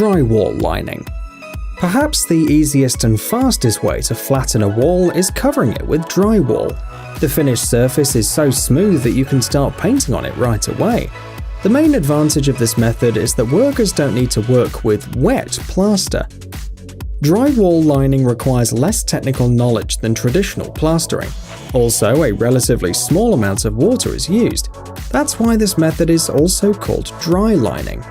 Drywall lining. Perhaps the easiest and fastest way to flatten a wall is covering it with drywall. The finished surface is so smooth that you can start painting on it right away. The main advantage of this method is that workers don't need to work with wet plaster. Drywall lining requires less technical knowledge than traditional plastering. Also, a relatively small amount of water is used. That's why this method is also called dry lining.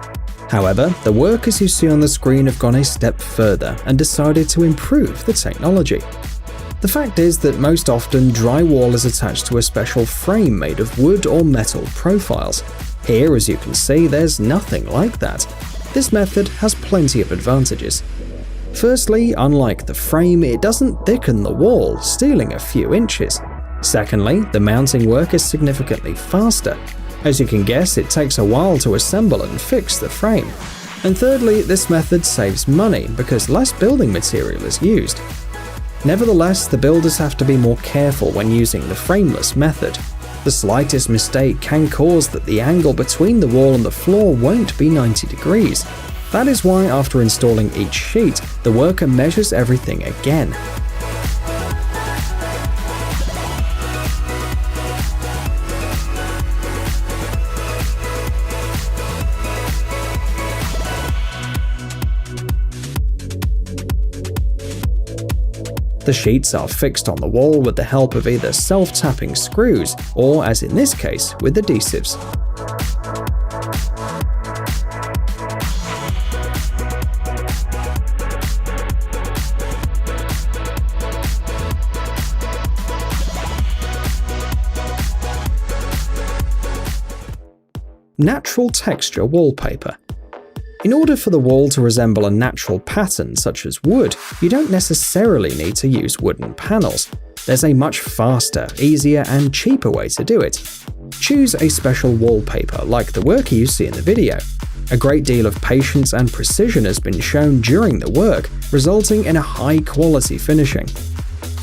However, the workers you see on the screen have gone a step further and decided to improve the technology. The fact is that most often drywall is attached to a special frame made of wood or metal profiles. Here, as you can see, there's nothing like that. This method has plenty of advantages. Firstly, unlike the frame, it doesn't thicken the wall, stealing a few inches. Secondly, the mounting work is significantly faster. As you can guess, it takes a while to assemble and fix the frame. And thirdly, this method saves money because less building material is used. Nevertheless, the builders have to be more careful when using the frameless method. The slightest mistake can cause that the angle between the wall and the floor won't be 90 degrees. That is why after installing each sheet, the worker measures everything again. The sheets are fixed on the wall with the help of either self-tapping screws or, as in this case, with adhesives. Natural texture wallpaper. In order for the wall to resemble a natural pattern such as wood, you don't necessarily need to use wooden panels. There's a much faster, easier, and cheaper way to do it. Choose a special wallpaper like the worker you see in the video. A great deal of patience and precision has been shown during the work, resulting in a high-quality finishing.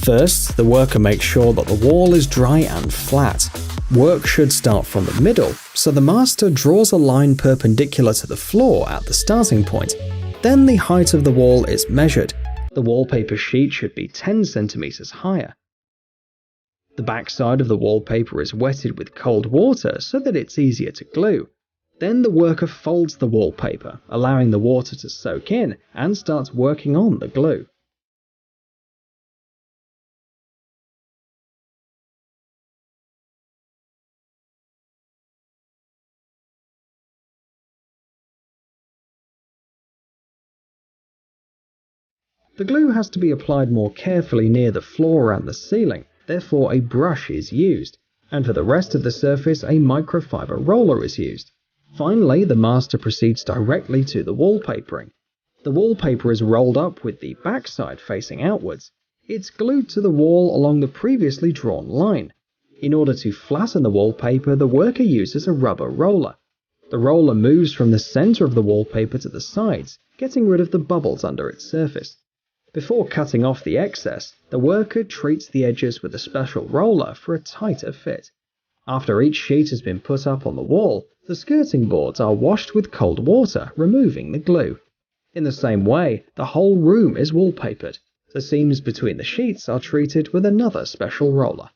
First, the worker makes sure that the wall is dry and flat. Work should start from the middle, so the master draws a line perpendicular to the floor at the starting point. Then the height of the wall is measured. The wallpaper sheet should be 10 centimeters higher. The back side of the wallpaper is wetted with cold water so that it's easier to glue. Then the worker folds the wallpaper, allowing the water to soak in, and starts working on the glue. The glue has to be applied more carefully near the floor and the ceiling, therefore a brush is used, and for the rest of the surface a microfiber roller is used. Finally, the master proceeds directly to the wallpapering. The wallpaper is rolled up with the backside facing outwards. It's glued to the wall along the previously drawn line. In order to flatten the wallpaper, the worker uses a rubber roller. The roller moves from the center of the wallpaper to the sides, getting rid of the bubbles under its surface. Before cutting off the excess, the worker treats the edges with a special roller for a tighter fit. After each sheet has been put up on the wall, the skirting boards are washed with cold water, removing the glue. In the same way, the whole room is wallpapered. The seams between the sheets are treated with another special roller.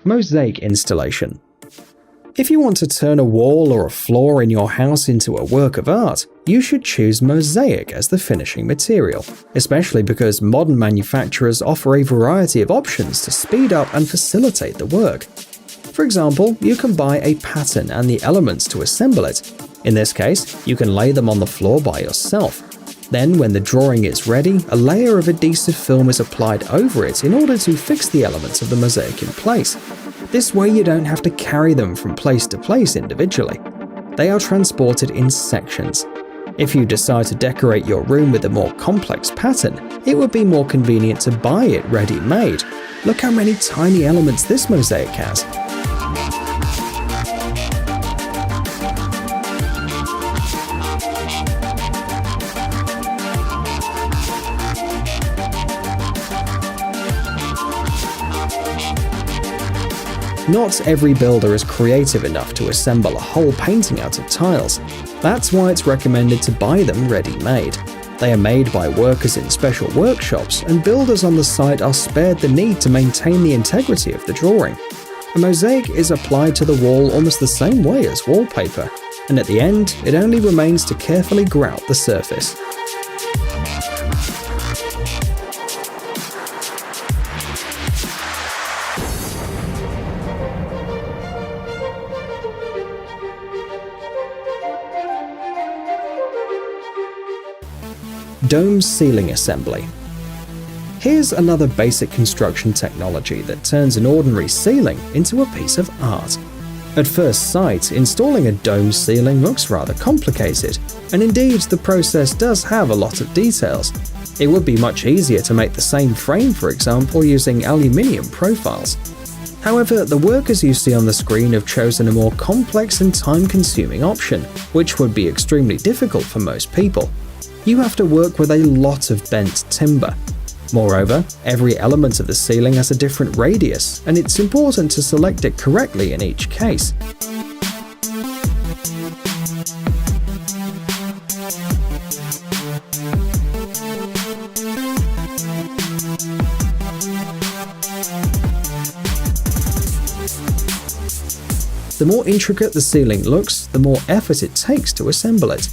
Mosaic installation. If you want to turn a wall or a floor in your house into a work of art, you should choose mosaic as the finishing material, especially because modern manufacturers offer a variety of options to speed up and facilitate the work. For example, you can buy a pattern and the elements to assemble it. In this case, you can lay them on the floor by yourself. Then, when the drawing is ready, a layer of adhesive film is applied over it in order to fix the elements of the mosaic in place. This way you don't have to carry them from place to place individually. They are transported in sections. If you decide to decorate your room with a more complex pattern, it would be more convenient to buy it ready-made. Look how many tiny elements this mosaic has. Not every builder is creative enough to assemble a whole painting out of tiles. That's why it's recommended to buy them ready-made. They are made by workers in special workshops, and builders on the site are spared the need to maintain the integrity of the drawing. A mosaic is applied to the wall almost the same way as wallpaper, and at the end, it only remains to carefully grout the surface. Dome ceiling assembly. Here's another basic construction technology that turns an ordinary ceiling into a piece of art. At first sight, installing a dome ceiling looks rather complicated, and indeed the process does have a lot of details. It would be much easier to make the same frame, for example, using aluminium profiles. However, the workers you see on the screen have chosen a more complex and time-consuming option, which would be extremely difficult for most people. You have to work with a lot of bent timber. Moreover, every element of the ceiling has a different radius, and it's important to select it correctly in each case. The more intricate the ceiling looks, the more effort it takes to assemble it.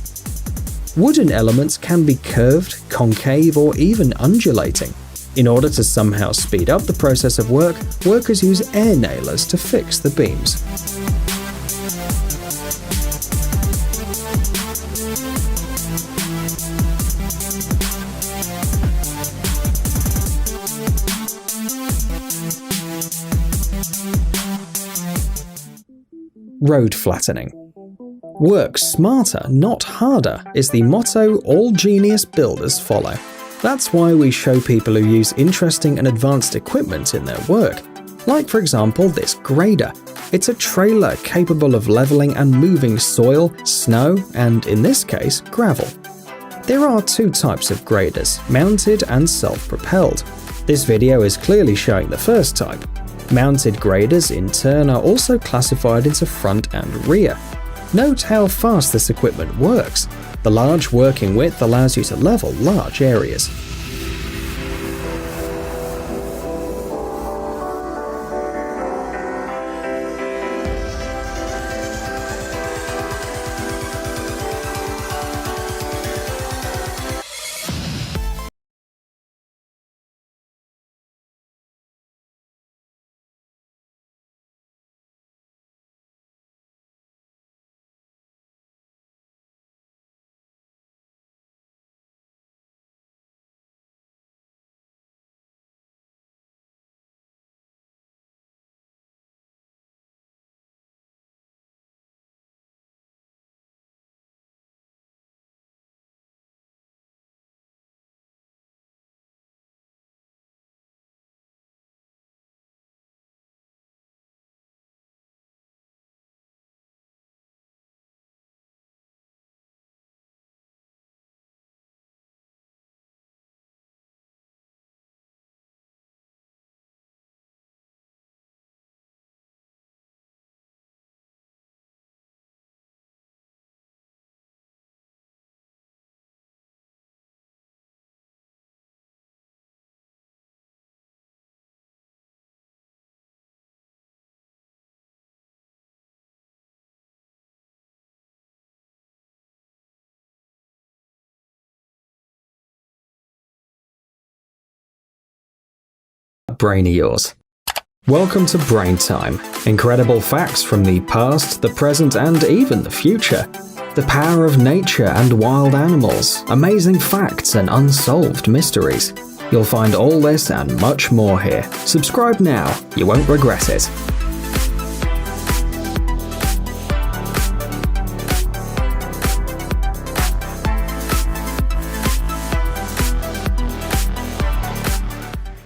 Wooden elements can be curved, concave, or even undulating. In order to somehow speed up the process of work, workers use air nailers to fix the beams. Road flattening. Work smarter, not harder, is the motto all genius builders follow. That's why we show people who use interesting and advanced equipment in their work. Like, for example, this grader. It's a trailer capable of leveling and moving soil, snow, and in this case, gravel. There are two types of graders, mounted and self-propelled. This video is clearly showing the first type. Mounted graders, in turn, are also classified into front and rear. Note how fast this equipment works. The large working width allows you to level large areas. Brain of yours. Welcome to Brain Time. Incredible facts from the past, the present, and even the future. The power of nature and wild animals, amazing facts and unsolved mysteries. You'll find all this and much more here. Subscribe now, you won't regret it.